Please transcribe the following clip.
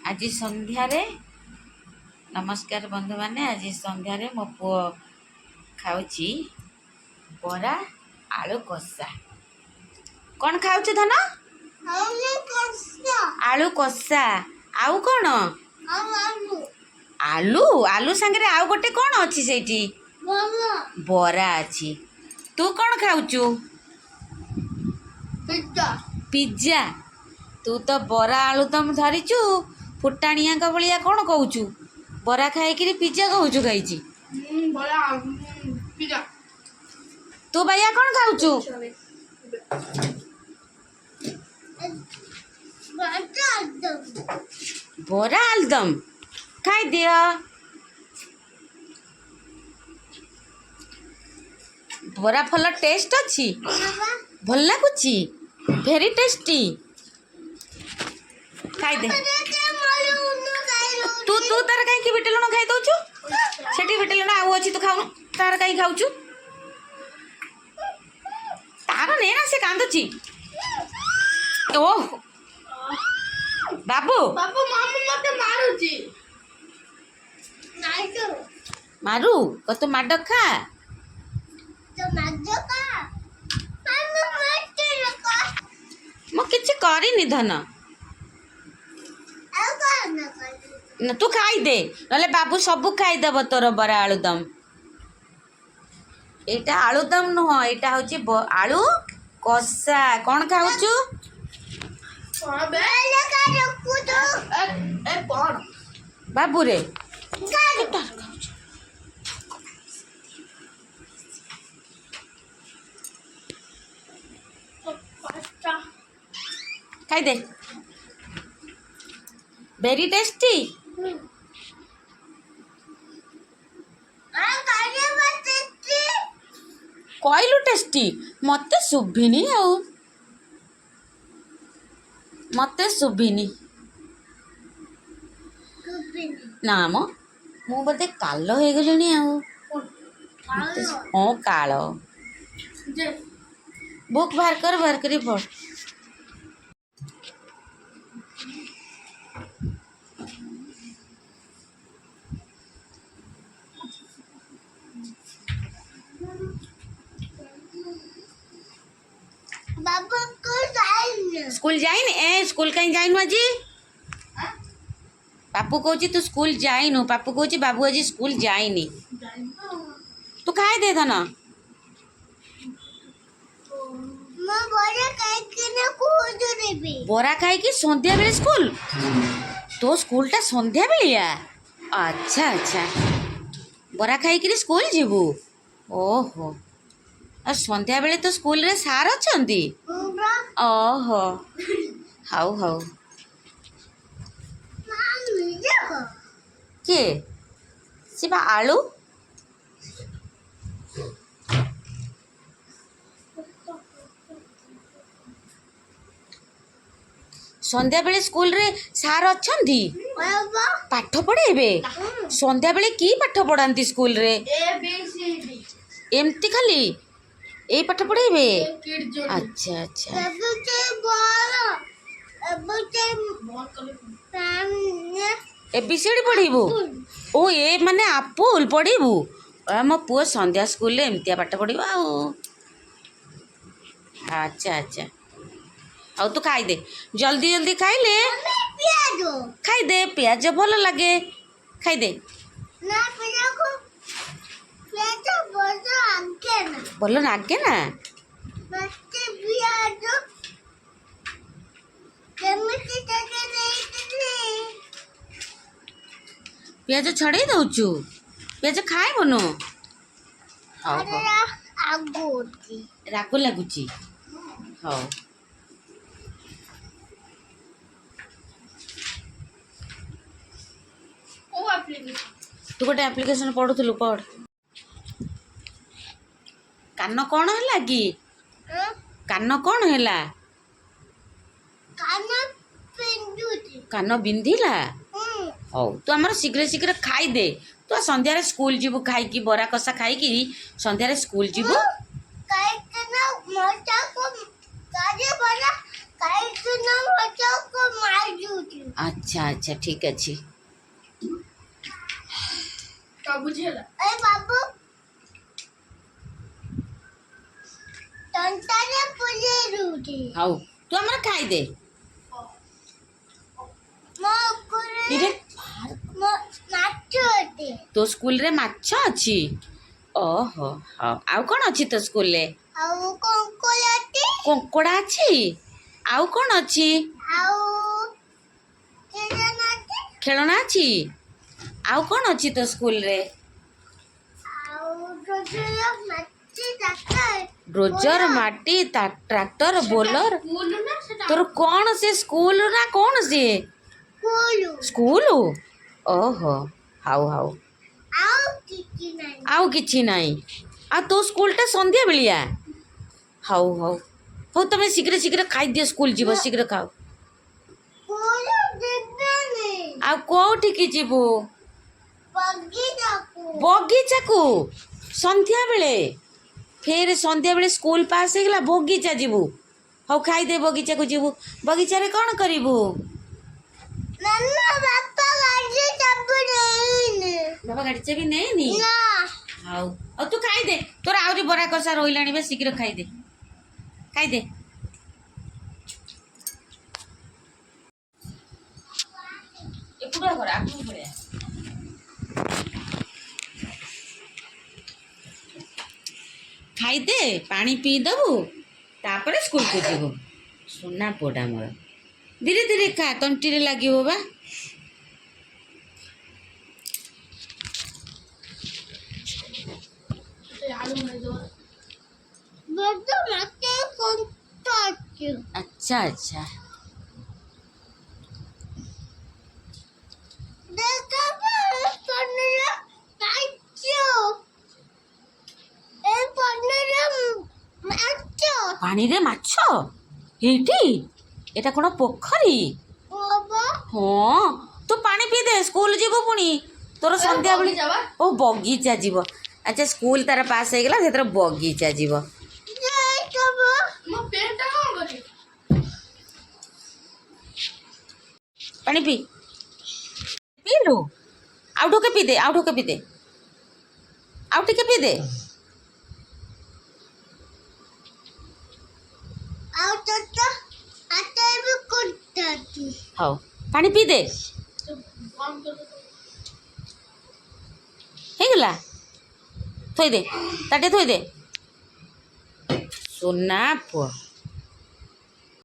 आज संध्यारे नमस्कार बंधु माने आज संध्यारे मो पुओ खाऊची बरा आलू कषा। कौन खाऊ धन? आलू कषा। आउ कौन? आलू आलू सांगे आउ गोटे कौन अच्छी सेठी? बरा अच्छी। तू कौन खाऊचु? पिज्जा। तू तो बरा आलू दम धरीचु फुटाणिया का भलिया कौन कहूचु? बरा खाई पिज्जा कहूचु खाई। तू भैया कौन खाऊचु? बरा आलुदम खाई दियो। बरा फल टेस्ट अच्छी भल लगुची भेरी टेस्टी खाई दे। तू तू तार कहीं बिट लुण खाई दौचु सेठी बिट लुण आउ अच्छी तू खाऊ तार कहीं खाऊचु तार ने ना से कांदुची। ओह बाबू बाबू मामू मते मारुची मारू को तू माड खा मो किछि करिनी धन न तू खाई दे नले बाबू सबू खाईदेव तोर बरा आलुदम। एटा आलुदम नुह एटा होची आलू कषा। कौन खाऊचु? बाबू रे खाई दे वेरी टेस्टी। कहलु टेस्टी मते सुभिनी आउ मते सुभिनी ना मो मु बोधे कालो हो गलिनी आउ हाँ कालो बुक बाहर करी पढ़। स्कूल जाइनी ए स्कूल कहीं जाइनु आज? पापू कहूची तू स्कूल जाइनु। पापू कहूची बाबू आज स्कूल जाइनी। तू खाए दे धन बरा खाई कि संध्या बेले स्कूल तो स्कूल टा संध्या बेलिया। अच्छा अच्छा बरा खाई कि स्कूल जीवु। ओहो और संध्या बेले तो स्कूल रे सार अछंती। ओहो हाउ हाउ के सिबा आलू संध्या बेले स्कूल रे सार अछंती पाठ पढ़ेबे। संध्या बेले की पाठ पढ़ांती स्कूल रे? एमती खाली ए पाठ पढ़ेबे? अच्छा अच्छा एबीसीडी पढ़ीबू? ओ ए माने आपुल पढ़ीबू? मो पुओ संध्या स्कूल रे एमतिया पाठ पढ़ीबा आ। अच्छा अच्छा आउ तू खाई दे जल्दी जल्दी खाइले खाई दे प्याज भल लगे खाई दे भल लागे ना पियाज छड़े दौचु पियाज खाए बनो राग लगुची हाँ तू गोटे एप्लिकेशन पढ़ुलु पढ़। कान कौन है कि कान कौन है कान बिंधिला? हौ तू आमर शीघ्र शीघ्र खाई दे तू संध्यारे स्कूल जीवु खाई बरा कषा खाई संध्यारे स्कूल जीवु। ଆଚ୍ଛା ଆଚ୍ଛା ଠିକ୍ ଅଛି। ବୁଝିଗଲା। ହଉ ତୁ ଆମର ଖାଇଦେ। ଇରେ ତୋ ସ୍କୁଲରେ ମାଛ ଅଛି? ଓହୋ ହଉ। ଆଉ କ'ଣ ଅଛି ତୋ ସ୍କୁଲରେ? କଙ୍କଡ଼ା ଅଛି। ଆଉ କ'ଣ ଅଛି? ଖେଳଣା ଅଛି। ଆଉ କ'ଣ ଅଛି ତୋ ସ୍କୁଲରେ? ଡ୍ରୋଜର, ମାଟି, ଟ୍ରାକ୍ଟର, ବୋଲର। ତୋର କ'ଣ ସେ ସ୍କୁଲ ନା କ'ଣ ସିଏ? ସ୍କୁଲ? ଓହୋ ହଉ ହଉ। ଆଉ କିଛି ନାହିଁ। ଆଉ ତୋ ସ୍କୁଲଟା ସନ୍ଧ୍ୟା ବେଳିଆ? ହଉ ହଉ ହଉ ତମେ ଶୀଘ୍ର ଶୀଘ୍ର ଖାଇଦିଅ, ସ୍କୁଲ ଯିବ, ଶୀଘ୍ର ଖାଅ। ଆଉ କୋଉଠିକି ଯିବୁ? ବଗିଚାକୁ ସନ୍ଧ୍ୟାବେଳେ? ଫେର ସନ୍ଧ୍ୟାବେଳେ ସ୍କୁଲ ପାସ୍ ହେଇଗଲା ବଗିଚା ଯିବୁ? ହଉ ଖାଇଦେ, ବଗିଚାକୁ ଯିବୁ। ବଗିଚାରେ କ'ଣ କରିବୁ? ବାବା ଗାଡ଼ି ଚାବି ନେଇନି? ହଉ ହଉ ତୁ ଖାଇଦେ, ତୋର ଆହୁରି ବରା କଷା ରହିଲାଣି ବା, ଶୀଘ୍ର ଖାଇଦେ ଖାଇଦେ। ଏକୁଟିଆ ଘର ଆଗକୁ ପଳେଇଆ। ଖାଇଦେ, ପାଣି ପିଇଦବୁ, ତାପରେ ସ୍କୁଲକୁ ଯିବୁ। ସୁନା ପୁଅଟା ମୋର। ଧୀରେ ଧୀରେ ଖା, ତଣ୍ଟିରେ ଲାଗିବ ବା। ଆଚ୍ଛା ଆଚ୍ଛା। ପାଣିରେ ମାଛ ଏଇଠି? ଏଟା କ'ଣ ପୋଖରୀ? ହଁ ତୁ ପାଣି ପିଇଦେ, ସ୍କୁଲ ଯିବୁ ପୁଣି। ତୋର ସନ୍ଧ୍ୟାବେଳେ ଓ ବଗିଚା ଯିବ। ଆଚ୍ଛା ସ୍କୁଲ ତାର ପାସ୍ ହେଇଗଲା, ସେଥିରେ ବଗିଚା ଯିବ। ପାଣି ପିଇଲୁ? ଆଉ ଢୋକେ ପିଇଦେ, ଆଉ ଢୋକେ ପିଇଦେ, ଆଉ ଟିକେ ପିଇଦେ। ହଉ ପାଣି ପିଇଦେ, ହେଇଗଲା। ଥୋଇଦେ, ତାଟେ ଥୋଇଦେ। ସୁନା ପୁଅ।